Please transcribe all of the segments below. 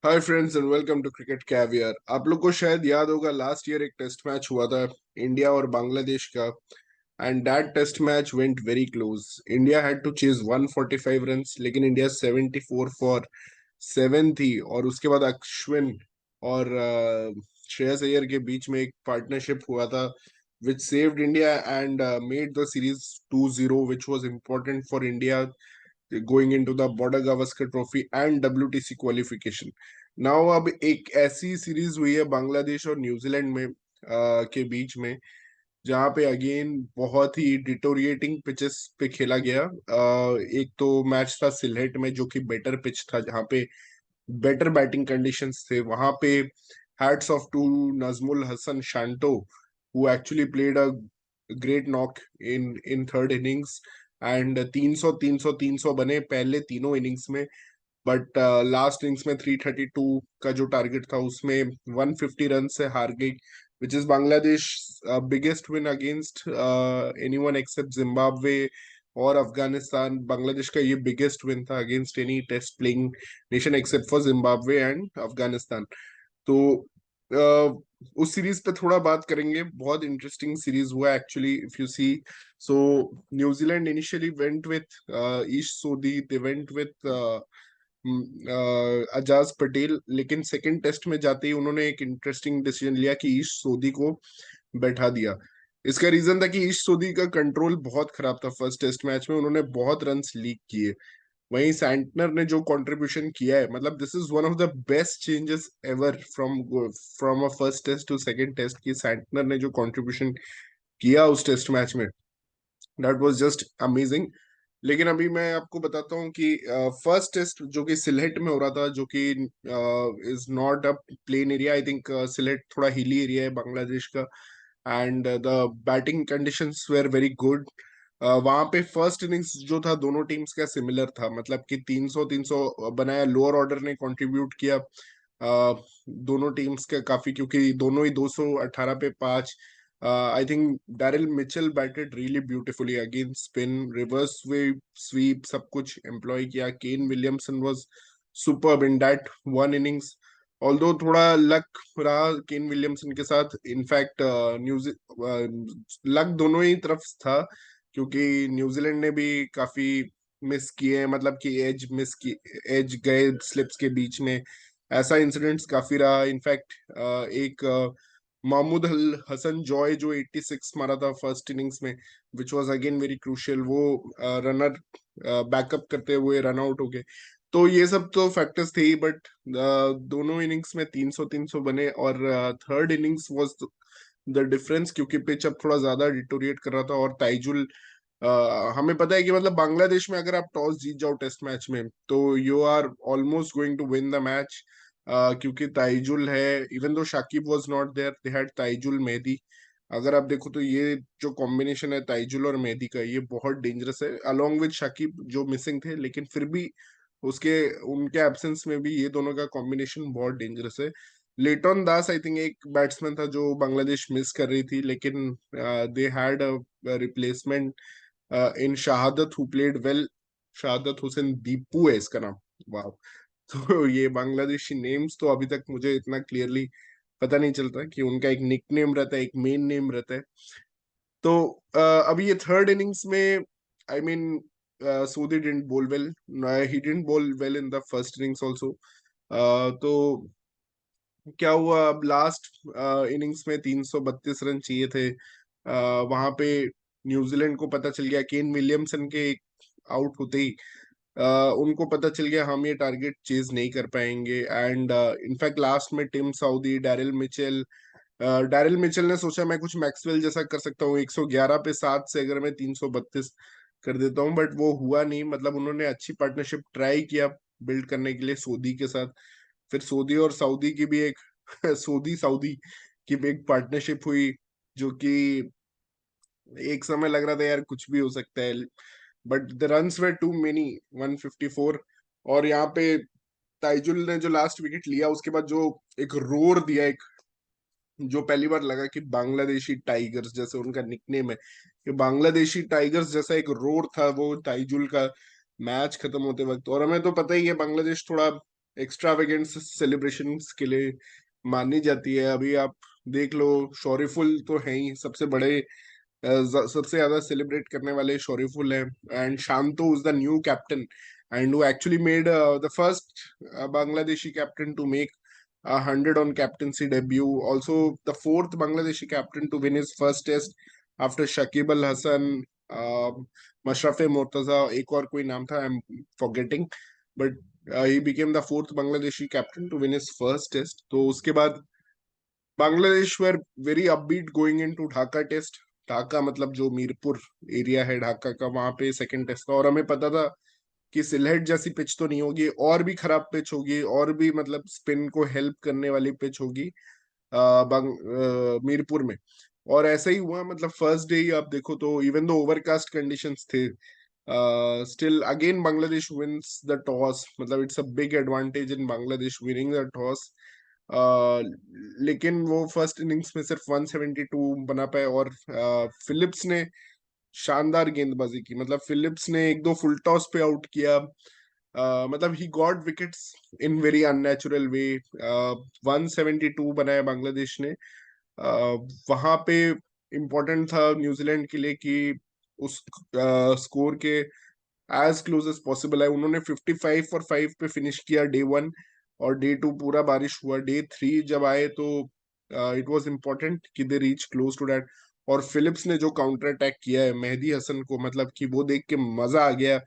Hi friends and welcome to Cricket Caviar. आप लोग को शायद याद होगा लास्ट ईयर एक टेस्ट मैच हुआ था इंडिया और बांग्लादेश का। And that test match went very close. India had to chase 145 runs, लेकिन इंडिया 74 फॉर 7 थी। और उसके बाद अश्विन और श्रेयस अय्यर के बीच में एक पार्टनरशिप हुआ था which saved India and made the series 2-0, which was important for India going into the border Gavaskar trophy and WTC qualification. Now अब एक ऐसी सीरीज हुई है बांग्लादेश और न्यूजीलैंड में के बीच में, जहाँ पे अगेन बहुत ही डिटोरिएटिंग पिचेस पे खेला गया। एक तो मैच था सिलहेट में, जो कि बेटर पिच था, जहाँ पे बेटर बैटिंग कंडीशंस थे। वहां पे hats off to Najmul Hasan Shanto, who actually played a great knock in third innings। And 300 300 300 बने पहले तीनों इनिंग्स में। बट लास्ट इनिंग्स में 332 का जो टारगेट था उसमें 150 रन से हार गई, which is Bangladesh biggest win against anyone except Zimbabwe और अफगानिस्तान। बांग्लादेश का ये बिगेस्ट विन था against any test playing nation except for Zimbabwe and Afghanistan. तो उस सीरीज पे थोड़ा बात करेंगे। बहुत इंटरेस्टिंग सीरीज हुआ actually, if you see. So New Zealand initially went with Ish Sodhi, they went with Ajaz Patel, लेकिन सेकंड टेस्ट में जाते ही उन्होंने एक इंटरेस्टिंग डिसीजन लिया कि ईश सोधी को बैठा दिया। इसका रीजन था कि ईश सोधी का कंट्रोल बहुत खराब था। फर्स्ट टेस्ट मैच में उन्होंने बहुत रन्स लीक किए। वहीं सैंटनर ने जो कंट्रीब्यूशन किया है, मतलब this is one of the best changes ever from a first test to second test, की सैंटनर ने जो कंट्रीब्यूशन किया उस टेस्ट मैच में, दैट वाज जस्ट अमेजिंग। लेकिन अभी मैं आपको बताता हूँ कि फर्स्ट टेस्ट जो कि सिलहेट में हो रहा था, जो कि is not a plain area. I think Sylhet थोड़ा हिली एरिया है बांग्लादेश का। And the batting conditions were very good. वहां पे फर्स्ट इनिंग्स जो था दोनों टीम्स का सिमिलर था, मतलब कि 300 300 बनाया। लोअर ऑर्डर ने कंट्रीब्यूट किया दोनों टीम्स के काफी, क्योंकि दोनों ही 218 पे 5। I think Daryl Mitchell batted really beautifully against spin, reverse sweep sweep सब कुछ एम्प्लॉय किया। Kane Williamson was superb in that one innings. Although थोड़ा लक रहा केन विलियमसन के साथ। इनफैक्ट न्यूजी लक दोनों ही तरफ था, क्योंकि न्यूजीलैंड ने भी काफी मिस किए, मतलब कि एज मिस की, एज गए स्लिप्स के बीच में। ऐसा इंसिडेंट्स काफी रहा। इनफैक्ट एक महमूद अल हसन जॉय जो 86 मारा था फर्स्ट इनिंग्स में, which was again very crucial, वो रनर बैकअप करते हुए रन आउट हो गए। तो ये सब तो फैक्टर्स थे ही, बट दोनों इनिंग्स में 300 300 बने। और third innings was the difference, क्योंकि पिच अब थोड़ा ज्यादा डिटोरिएट कर रहा था। और ताइजुल, हमें पता है कि मतलब बांग्लादेश में अगर आप टॉस जीत जाओ टेस्ट मैच में, तो you are almost going to win the match, क्योंकि ताइजुल है। Even though Shakib was not there, they had Taijul Mehidy. अगर आप देखो तो ये जो कॉम्बिनेशन है ताइजुल और मेहदी का, ये बहुत डेंजरस है, अलोंग विद शाकिब जो मिसिंग थे। लेकिन फिर भी उसके उनके एब्सेंस में भी ये दोनों का कॉम्बिनेशन बहुत डेंजरस है। लेटन दास आई थिंक एक बैट्समैन था जो बांग्लादेश मिस कर रही थी, लेकिन दे हैड अ रिप्लेसमेंट इन शहादत हु प्लेड वेल। शहादत हुसैन दीपू है इसका नाम। वाह। तो ये बांग्लादेशी नेम्स तो अभी तक मुझे इतना क्लियरली पता नहीं चलता कि उनका एक निक नेम रहता है, एक मेन नेम रहता है। तो अभी ये थर्ड इनिंग्स में, आई मीन, सोधी डिडंट बोल वेल। ही डिडंट बोल well in the first innings also. तो क्या हुआ, अब लास्ट इनिंग्स में 332 रन चाहिए थे। वहां पे न्यूजीलैंड को पता चल गया, केन विलियमसन के आउट होते ही उनको पता चल गया हम ये टारगेट चेज नहीं कर पाएंगे। एंड इनफैक्ट लास्ट में टिम साउदी, डैरिल मिचेल ने सोचा मैं कुछ मैक्सवेल जैसा कर सकता हूँ, 111 पे 7 से अगर मैं 332 कर देता हूँ। बट वो हुआ नहीं। मतलब उन्होंने अच्छी पार्टनरशिप ट्राई किया बिल्ड करने के लिए सोदी के साथ। फिर सोदी और सऊदी की भी एक सोदी सऊदी की भी एक पार्टनरशिप हुई, जो कि एक समय लग रहा था यार कुछ भी हो सकता है। But the runs were too many, 154। और यहाँ पे ताइजुल ने जो लास्ट विकेट लिया, उसके बाद जो एक रोर दिया, एक जो पहली बार लगा कि बांग्लादेशी टाइगर्स, जैसे उनका निकनेम है, कि बांग्लादेशी टाइगर्स जैसा एक रोर था वो ताइजुल का मैच खत्म होते वक्त। और हमें तो पता ही है बांग्लादेश थोड़ा एक्स्ट्रावेगेंट सेलिब्रेशंस के लिए मानी जाती है। अभी आप देख लो, शौरीफुल तो है ही सबसे बड़े, सबसे ज्यादा सेलिब्रेट करने वाले शौरीफुल है, and Shanto is the new captain and who actually made the first Bangladeshi captain to make 100 on captaincy debut. Also, the fourth Bangladeshi captain to win his first test after Shakib Al Hasan, Mashrafe Mortaza, एक और कोई नाम था, I'm forgetting, but he became the fourth Bangladeshi captain to win his first test. तो उसके बाद Bangladesh were very upbeat going into Dhaka test. Dhaka मतलब जो मीरपुर एरिया है ढाका का, वहां पे सेकंड टेस्ट था, और हमें पता था कि सिलहट जैसी पिच तो नहीं होगी, और भी खराब पिच होगी, और भी मतलब स्पिन को हेल्प करने वाली पिच होगी मीरपुर में। और ऐसा ही हुआ, मतलब फर्स्ट डे ही आप देखो तो इवन दो ओवरकास्ट कंडीशंस थे, still again Bangladesh wins the toss. मतलब it's a big advantage in Bangladesh winning the toss. लेकिन वो फर्स्ट इनिंग्स में सिर्फ 172 बना पाए, और फिलिप्स ने शानदार गेंदबाजी की। मतलब फिलिप्स ने एक दो फुल टॉस पे आउट किया, मतलब he got wickets in very unnatural way. 172 बनाया बांग्लादेश ने। वहां पे इम्पोर्टेंट था न्यूजीलैंड के लिए कि उस स्कोर के एज क्लोज एज पॉसिबल है। उन्होंने 55 और 5 पे फिनिश किया डे वन, और डे टू पूरा बारिश हुआ। डे थ्री जब आए तो इट वाज इम्पोर्टेंट कि they reach close to that. और फिलिप्स ने जो काउंटर अटैक किया है मेहदी हसन को, मतलब कि वो देख के मजा आ गया।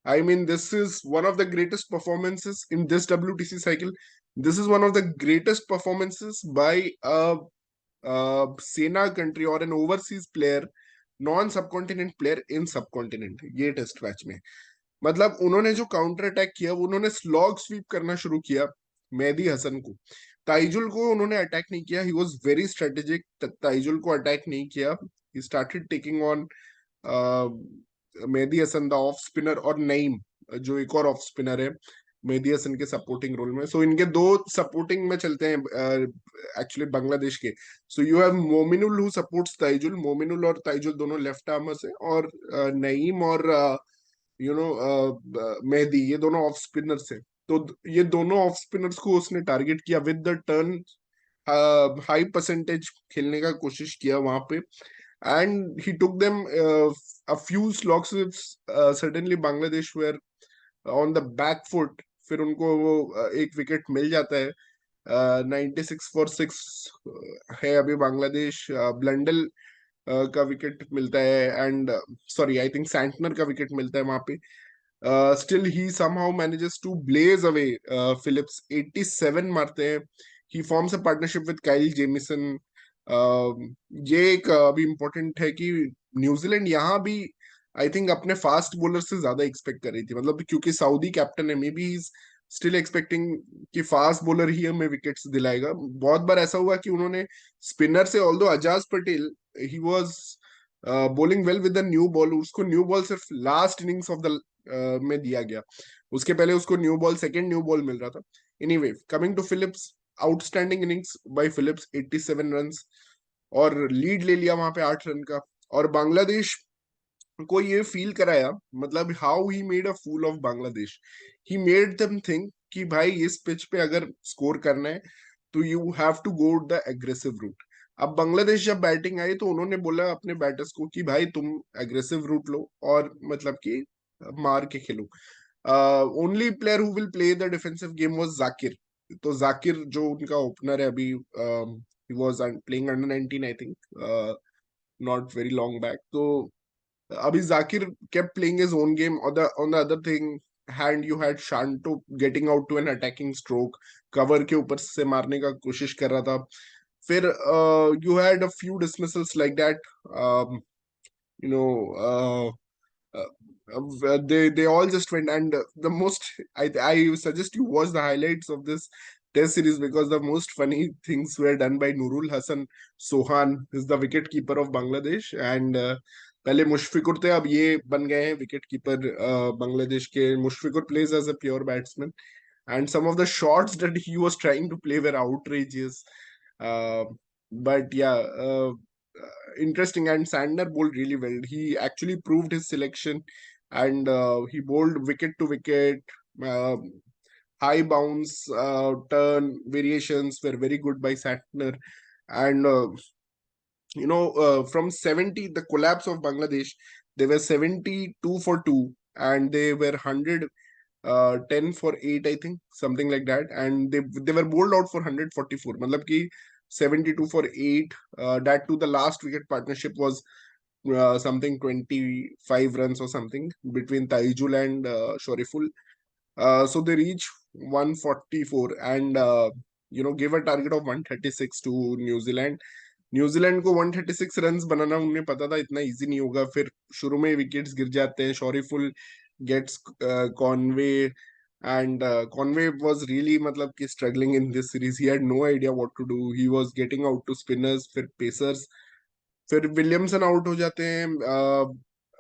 I mean this is one of the greatest performances in this WTC cycle. This is one of the greatest performances by सेना कंट्री और N overseas player, non subcontinent player in subcontinent, ये टेस्ट मैच में। मतलब उन्होंने जो counter attack किया, उन्होंने slog SVEEP करना शुरू किया मेहदी हसन को। ताइजुल को उन्होंने अटैक नहीं किया, he was very strategic. Taijul को अटैक नहीं किया, he started taking on Mehidy Hasan the off spinner, और नईम जो एक और ऑफ स्पिनर है मेहदी हसन के सपोर्टिंग रोल में। सो इनके दो सपोर्टिंग में चलते हैं एक्चुअली बांग्लादेश के। So you have Mominul who supports Taijul, Mominul और ताइजुल दोनों लेफ्ट आर्मर्स है, और नईम और मेहदी ये दोनों ऑफ स्पिनर्स है। तो ये दोनों ऑफ स्पिनर्स को उसने टारगेट किया with the turn, high percentage खेलने का कोशिश किया वहां पे, and he took them a few slogs. Certainly Bangladesh were on the back foot, फिर उनको वो एक विकेट मिल जाता है। 96 फॉर 6 है अभी बांग्लादेश। ब्लंडल का विकेट मिलता है, and sorry I think Santner का विकेट मिलता है वहां पे। Still he somehow manages to blaze away Phillips, 87 मारते हैं। He forms a partnership with Kyle Jamieson. ये एक अभी इम्पोर्टेंट है कि न्यूजीलैंड यहाँ भी आई थिंक अपने फास्ट बॉलर से ज्यादा एक्सपेक्ट कर रही थी, मतलब क्योंकि सऊदी कैप्टन है, मे बी स्टिल एक्सपेक्टिंग कि फास्ट बॉलर ही हमें विकेट्स दिलाएगा। बहुत बार ऐसा हुआ कि उन्होंने स्पिनर से, although Ajaz Patel he was bowling well with the new ball, उसको न्यू बॉल सिर्फ लास्ट इनिंग्स ऑफ द में दिया गया, उसके पहले उसको new ball, second new ball मिल रहा था। Anyway, coming to Phillips, outstanding innings by Phillips, 87 runs, और लीड ले लिया वहां पे 8 रन का। और बांग्लादेश को ये फील कराया, मतलब how he made a fool of Bangladesh. He made them think कि भाई इस पिच पे अगर स्कोर करना है तो you have to go the aggressive route. अब बांग्लादेश जब बैटिंग आई तो उन्होंने बोला अपने बैटर्स को कि भाई तुम एग्रेसिव रूट लो, और मतलब कि मार के खेलो। Only player who will play the defensive game was Zakir. तो जाकिर जो उनका ओपनर है अभी, he was playing under 19 I think, not very long back. तो अभी Zakir kept playing his own game. On the other thing hand, you had Shanto getting out to an attacking stroke, cover के ऊपर से मारने का कोशिश कर रहा था। फिर you had a few dismissals like that. You know, they all just went, and the most, I suggest you watch the highlights of this test series, because the most funny things were done by Nurul Hassan Sohan, is the wicket keeper of Bangladesh, and पहले मुशफिकुर थे, अब ये बन गए हैं wicket keeper Bangladesh के। Mushfiqur plays as a pure batsman, and some of the shots that he was trying to play were outrageous. Uh, but yeah, interesting. And Sandner bowled really well. He actually proved his selection, and he bowled wicket to wicket. Uh, high bounce, turn variations were very good by Santner. And from 70, the collapse of Bangladesh, they were 72 for 2, and they were 100 10 for 8, I think, something like that. And they were bowled out for 144. Matlab ki 72 for 8. That to the last wicket partnership was something 25 runs or something between Taijul and Shoriful. So they reach 144 and give a target of 136 to New Zealand. New Zealand को 136 runs बनाना उन्हें पता था इतना easy नहीं होगा. फिर शुरू में विकेट्स गिर जाते हैं. Shoriful gets Conway, and Conway was really मतलब कि struggling in this series. He had no idea what to do. He was getting out to spinners, फिर pacers, फिर विलियमसन आउट हो जाते हैं.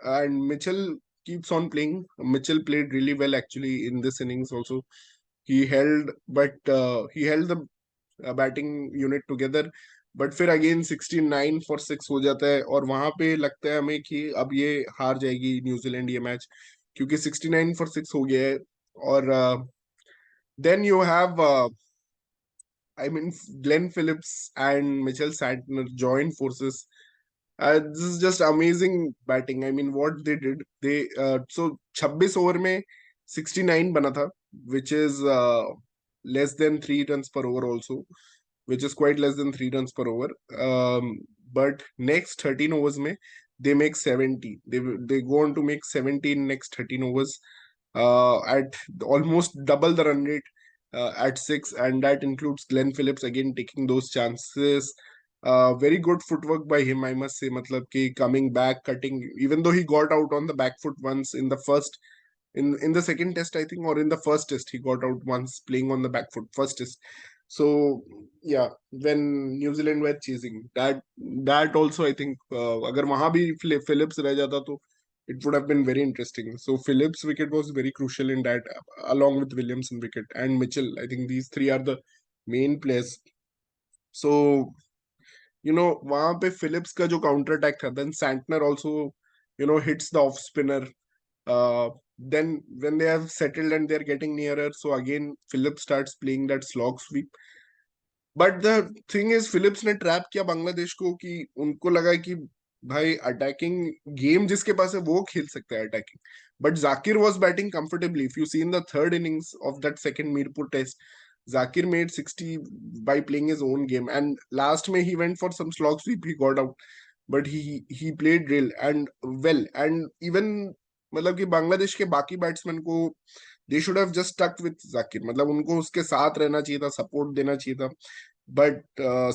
And Mitchell keeps on playing. Mitchell played really well actually in this innings also. He held the batting unit together. But फिर again 69 for 6 हो जाता है, और वहां पे लगता है हमें कि अब ये हार जाएगी न्यूजीलैंड ये मैच, क्योंकि 69 फॉर 6 हो गया है. और then you have I mean Glenn Phillips and Mitchell Santner join forces. This is just amazing batting. I mean, what they did, so 26 over में 69 बना था, which is less than 3 runs per over also, which is quite less than 3 runs per over. But next 13 overs में they make 70. They go on to make 70 in next 13 overs, at almost double the run rate, at 6, and that includes Glenn Phillips again taking those chances. Very good footwork by him, I must say. Matlab ki coming back, cutting, even though he got out on the back foot once in the first, in the second test, I think, or in the first test, he got out once playing on the back foot, first test. So yeah, when New Zealand were chasing, that also I think, अगर वहां भी Phillips रह जाता तो it would have been very interesting. So Phillips' wicket was very crucial in that, along with Williamson wicket and Mitchell. I think these three are the main players. So वहां पे Phillips का जो counter attack था, then Santner also hits the off spinner. Then when they have settled and they're getting nearer, so again Phillips starts playing that slog sweep. But the thing is, Phillips ने trap किया बांग्लादेश को, कि उनको लगा कि भाई attacking game जिसके पास है वो खेल सकता है attacking. But Zakir was batting comfortably. If you see in the third innings of that second Mirpur test, Zakir made 60 by playing his own game, and last May he went for some slog sweep, he got out, but he played real and well. And even मतलब कि बांग्लादेश के बाकी batsman को they should have just stuck with Zakir. मतलब उनको उसके साथ रहना चाहिए था, सपोर्ट देना चाहिए था. बट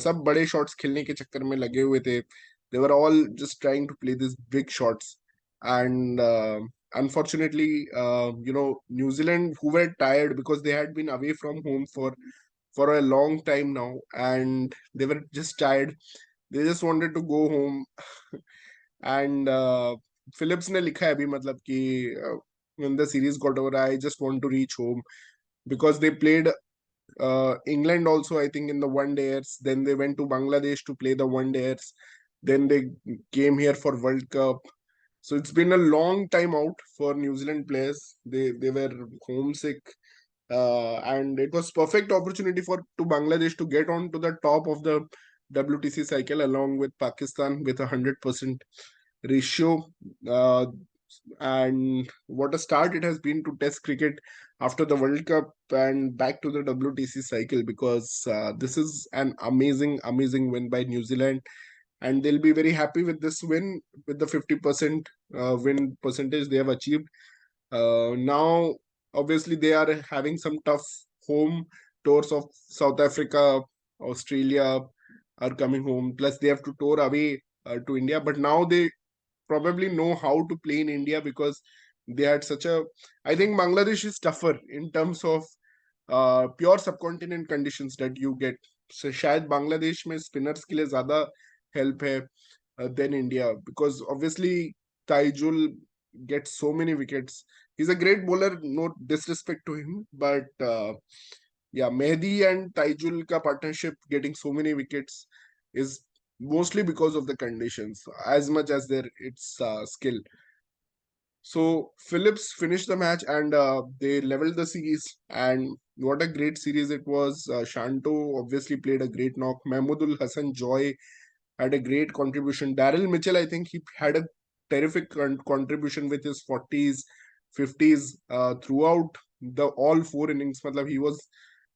सब बड़े शॉट्स खेलने के चक्कर में लगे हुए थे. They were all just trying to play this big shots. And unfortunately, New Zealand, who were tired because they had been away from home for a long time now, and they were just tired. They just wanted to go home. And Phillips ने लिखा है अभी, मतलब कि when the series got over, I just want to reach home, because they played England also, I think, in the one dayers. Then they went to Bangladesh to play the one dayers. Then they came here for World Cup. So it's been a long time out for New Zealand players. They were homesick, and it was perfect opportunity for to Bangladesh to get on to the top of the WTC cycle along with Pakistan with 100% ratio. Uh, and what a start it has been to Test cricket after the World Cup and back to the WTC cycle, because this is an amazing win by New Zealand, and they'll be very happy with this win, with the 50% win percentage they have achieved. Now, obviously, they are having some tough home tours of South Africa, Australia are coming home. Plus, they have to tour away to India. But now they probably know how to play in India, because they had such a. I think Bangladesh is tougher in terms of pure subcontinent conditions that you get. शायद बांग्लादेश में spinners के लिए ज्यादा help है than India, because obviously Taijul get so many wickets. He is a great bowler, no disrespect to him, but yeah, Mehdi and Taijul ka partnership getting so many wickets is mostly because of the conditions as much as their its skill. So Phillips finished the match and they leveled the series. And what a great series it was. Shanto obviously played a great knock. Mahmudul Hassan Joy had a great contribution. Daryl Mitchell, I think he had a terrific contribution with his 40s, 50s throughout the all four innings. Matlab, he was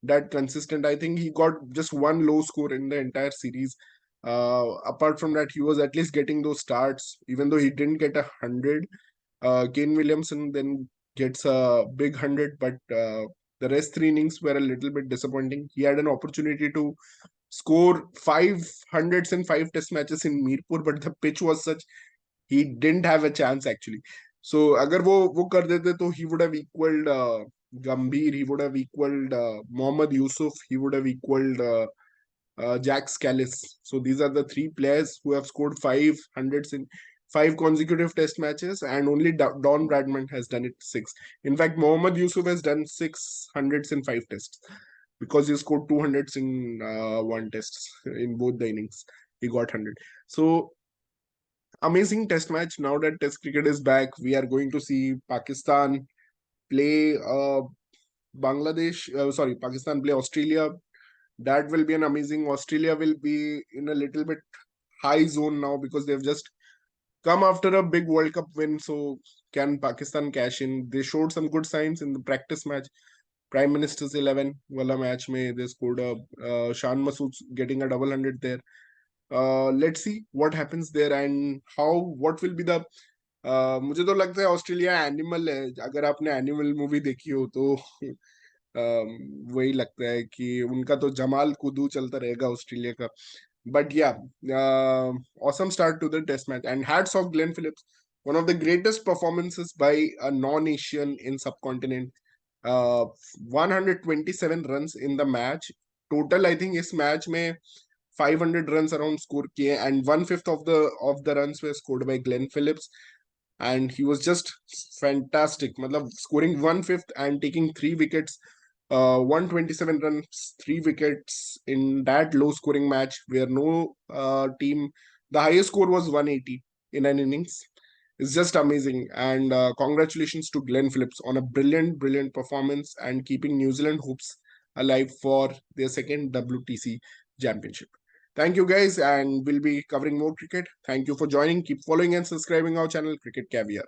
that consistent. I think he got just one low score in the entire series. Apart from that, he was at least getting those starts, even though he didn't get 100. Kane Williamson then gets a big 100, but the rest three innings were a little bit disappointing. He had an opportunity to score 500s in five test matches in Mirpur, but the pitch was such he didn't have a chance actually. So अगर वो कर देते तो he would have equaled Gambhir, he would have equaled Mohammad Yusuf, he would have equaled Jack Scalise. So these are the three players who have scored 500s in five consecutive test matches, and only Don Bradman has done it six. In fact, Mohammad Yusuf has done 600s in five tests because he scored 200s in one test in both the innings. He got 100. So amazing test match. Now that test cricket is back, we are going to see Pakistan play Pakistan play Australia. That will be an amazing. Australia will be in a little bit high zone now because they've just come after a big World Cup win. So can Pakistan cash in? They showed some good signs in the practice match. Prime Minister's 11 wala match mein they scored a Shan Masood getting a double hundred there. Let's see what happens there and how what will be the मुझे तो लगता है Australia animal है. अगर आपने animal movie देखी हो तो वही लगता है कि उनका तो जमाल कुदू चलता रहेगा ऑस्ट्रेलिया का. But yeah, awesome start to the test match. And hats off Glenn Phillips, one of the greatest performances by a non-Asian in subcontinent. 127 runs in the match. Total, I think इस match में 500 runs around score किए and 1/5 of the runs were scored by Glenn Phillips. And he was just fantastic. मतलब scoring 1/5 and taking 3 wickets. 127 runs, 3 wickets in that low scoring match where no team, the highest score was 180 in an innings. It's just amazing. And congratulations to Glenn Phillips on a brilliant, brilliant performance and keeping New Zealand hopes alive for their second WTC championship. Thank you guys, and we'll be covering more cricket. Thank you for joining. Keep following and subscribing our channel, Cricket Caviar.